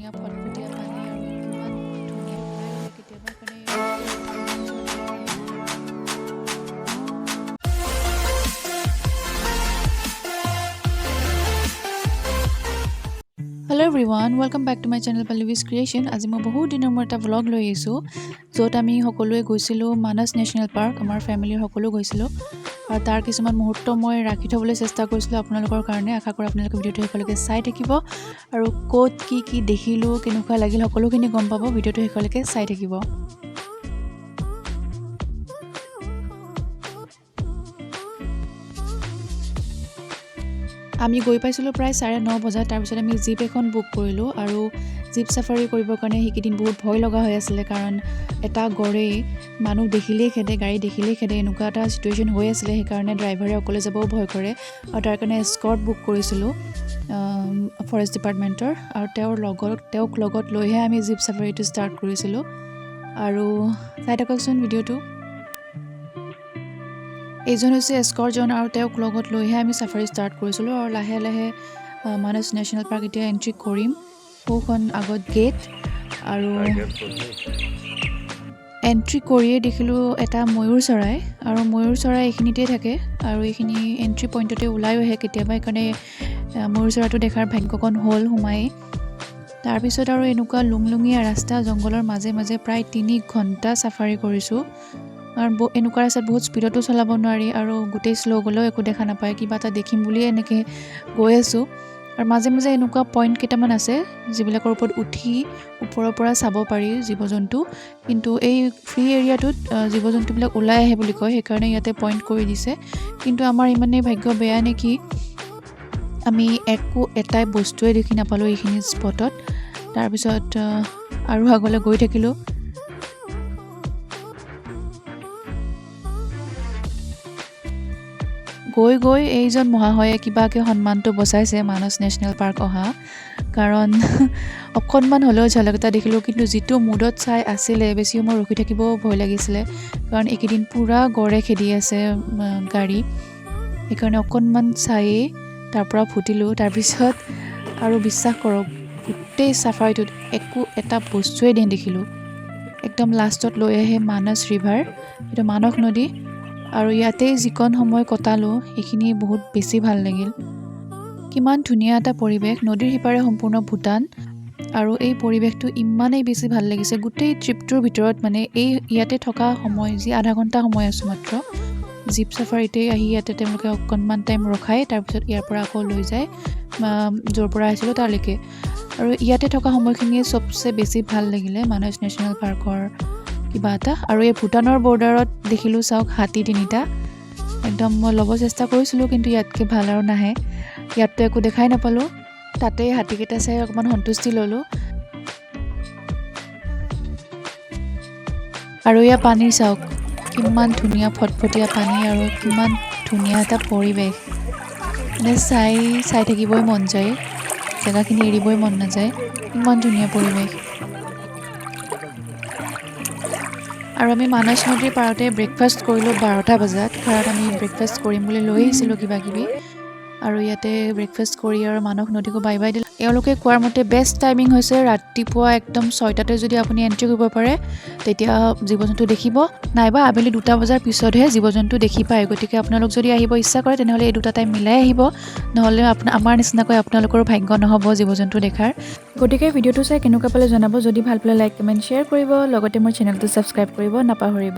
ধুনীয়া ফটফটীয়া পানী আৰু কিমান ধুনীয়া ওলাই কেতিয়াবা কাৰণে hello' everyone welcome back to my channel Pallavi's creation. আজি মই বহুত দিনৰ মূৰত এটা ভ্লগ লৈ আহিছোঁ, য'ত আমি সকলোৱে গৈছিলোঁ মানস নেশ্যনেল পাৰ্ক। আমাৰ ফেমিলিৰ সকলো গৈছিলোঁ আৰু তাৰ কিছুমান মুহূৰ্ত মই ৰাখি থ'বলৈ চেষ্টা কৰিছিলোঁ আপোনালোকৰ কাৰণে। আশা কৰোঁ আপোনালোকে ভিডিঅ'টো শেষলৈকে চাই থাকিব আৰু ক'ত কি দেখিলোঁ, কেনেকুৱা লাগিল সকলোখিনি গম পাব। ভিডিঅ'টো শেষলৈকে চাই থাকিব। আমি গৈ পাইছিলোঁ প্ৰায় 9:30 বজাত। তাৰপিছত আমি জীপ এখন বুক কৰিলোঁ আৰু জীপ চাফাৰী কৰিবৰ কাৰণে সেইকেইদিন বহুত ভয় লগা হৈ আছিলে, কাৰণ এটা গড়েই মানুহ দেখিলেই খেদে, গাড়ী দেখিলেই খেদে, এনেকুৱা এটা চিটুৱেশ্যন হৈ আছিলে। সেইকাৰণে ড্ৰাইভাৰে অকলে যাবও ভয় কৰে আৰু তাৰ কাৰণে এস্কৰ্ট বুক কৰিছিলোঁ ফৰেষ্ট ডিপাৰ্টমেণ্টৰ, আৰু তেওঁক লগত লৈহে আমি জীপ চাফাৰীটো ষ্টাৰ্ট কৰিছিলোঁ। আৰু চাই থাককচোন ভিডিঅ'টো। এইজন হৈছে এস্কৰ্টজন আৰু তেওঁক লগত লৈহে আমি চাফাৰী ষ্টাৰ্ট কৰিছিলোঁ। আৰু লাহে লাহে মানস নেশ্যনেল পাৰ্ক এতিয়া এণ্ট্ৰি কৰিম। সৌখন আগত গেট, আৰু এণ্ট্ৰি কৰিয়ে দেখিলোঁ এটা ময়ূৰ চৰাই, আৰু ময়ূৰ চৰাই এইখিনিতে থাকে আৰু এইখিনি এণ্ট্ৰি পইণ্টতে ওলায়ো আহে কেতিয়াবা। সেইকাৰণে ময়ূৰ চৰাইটো দেখাৰ ভাগ্যকণ হ'ল সোমাই। তাৰপিছত আৰু এনেকুৱা লুংলুঙীয়া ৰাস্তা, জংঘলৰ মাজে মাজে প্ৰায় 3 ঘণ্টা চাফাৰী কৰিছোঁ। কাৰণ এনেকুৱা ৰাস্তাত বহুত স্পীডতো চলাব নোৱাৰি আৰু গোটেই শ্ল' গ'লেও একো দেখা নাপায়। কিবা এটা দেখিম বুলিয়ে এনেকৈ গৈ আছোঁ। আৰু মাজে মাজে এনেকুৱা পইণ্ট কেইটামান আছে যিবিলাকৰ ওপৰত উঠি ওপৰৰ পৰা চাব পাৰি জীৱ জন্তু, কিন্তু এই ফ্ৰী এৰিয়াটোত জীৱ জন্তুবিলাক ওলাই আহে বুলি কয়, সেইকাৰণে ইয়াতে পইণ্ট কৰি দিছে। কিন্তু আমাৰ ইমানেই ভাগ্য বেয়া নেকি, আমি এটাই বস্তুৱে দেখি নাপালোঁ এইখিনি স্পটত। তাৰপিছত আৰু আগলৈ গৈ থাকিলোঁ। গৈ এইজন মহাশয়ে কিবাকৈ সন্মানটো বচাইছে মানস নেশ্যনেল পাৰ্ক অহা, কাৰণ অকণমান হ'লেও ঝলক এটা দেখিলোঁ। কিন্তু যিটো মুডত চাই আছিলে, বেছি সময় ৰখি থাকিবও ভয় লাগিছিলে, কাৰণ এইকেইদিন পূৰা গড়ে খেদি আছে গাড়ী। সেইকাৰণে অকণমান চায়েই তাৰ পৰা ফুটিলোঁ। তাৰপিছত আৰু বিশ্বাস কৰক, গোটেই চাফাৰীটোত এটা বস্তুৱেই নেদেখিলোঁ। একদম লাষ্টত লৈ আহে মানস ৰিভাৰ, এইটো মানস নদী, আৰু ইয়াতেই যিকণ সময় কটালোঁ সেইখিনি বহুত বেছি ভাল লাগিল। কিমান ধুনীয়া এটা পৰিৱেশ, নদীৰ সিপাৰে সম্পূৰ্ণ ভূটান, আৰু এই পৰিৱেশটো ইমানেই বেছি ভাল লাগিছে। গোটেই ট্ৰিপটোৰ ভিতৰত মানে ইয়াতে থকা সময়, যি আধা ঘণ্টা সময় আছোঁ মাত্ৰ, জীপ চাফাৰীতেই আহি ইয়াতে তেওঁলোকে অকণমান টাইম ৰখায়, তাৰপিছত ইয়াৰ পৰা আকৌ লৈ যায় য'ৰ পৰা আহিছিলোঁ তালৈকে। আৰু ইয়াতে থকা সময়খিনিয়ে চবচে বেছি ভাল লাগিলে মানস নেশ্যনেল পাৰ্কৰ কিবা এটা। আৰু এই ভূটানৰ বৰ্ডাৰত দেখিলোঁ, চাওক, হাতী 3টা। একদম মই ল'ব চেষ্টা কৰিছিলোঁ, কিন্তু ইয়াতকৈ ভাল আৰু নাহে। ইয়াততো একো দেখাই নাপালোঁ, তাতেই হাতীকেইটা চাই অকণমান সন্তুষ্টি ল'লোঁ। আৰু এয়া পানী চাওক, কিমান ধুনীয়া ফটফটীয়া পানী আৰু কিমান ধুনীয়া এটা পৰিৱেশ। মানে চাই থাকিবই মন যায়, জেগাখিনি এৰিবই মন নাযায়, ইমান ধুনীয়া পৰিৱেশ। আৰু আমি মানস নদীৰ পাৰতে ব্ৰেকফাষ্ট কৰিলোঁ 12টা বজাত, কাৰণ আমি ব্ৰেকফাষ্ট কৰিম বুলি লৈ আহিছিলোঁ কিবাকিবি। আৰু ইয়াতে ব্ৰেকফাষ্ট কৰি আৰু মানস নদীকো বাই বাই দিলোঁ। এওঁলোকে কোৱাৰ মতে বেষ্ট টাইমিং হৈছে ৰাতিপুৱা একদম 6টাতে যদি আপুনি এণ্ট্ৰি কৰিব পাৰে, তেতিয়া জীৱ জন্তু দেখিব, নাইবা আবেলি 2টা বজাৰ পিছতহে জীৱ জন্তু দেখি পায়। গতিকে আপোনালোক যদি আহিব ইচ্ছা কৰে, তেনেহ'লে এই 2টা টাইম মিলাই আহিব, নহ'লে আমাৰ নিচিনাকৈ আপোনালোকৰো ভাগ্য নহ'ব জীৱ জন্তু দেখাৰ। গতিকে ভিডিঅ'টো চাই কেনেকুৱা পালে জনাব। যদি ভাল পালে লাইক, কমেণ্ট, শ্বেয়াৰ কৰিব, লগতে মোৰ চেনেলটো ছাবস্ক্ৰাইব কৰিব নাপাহৰিব।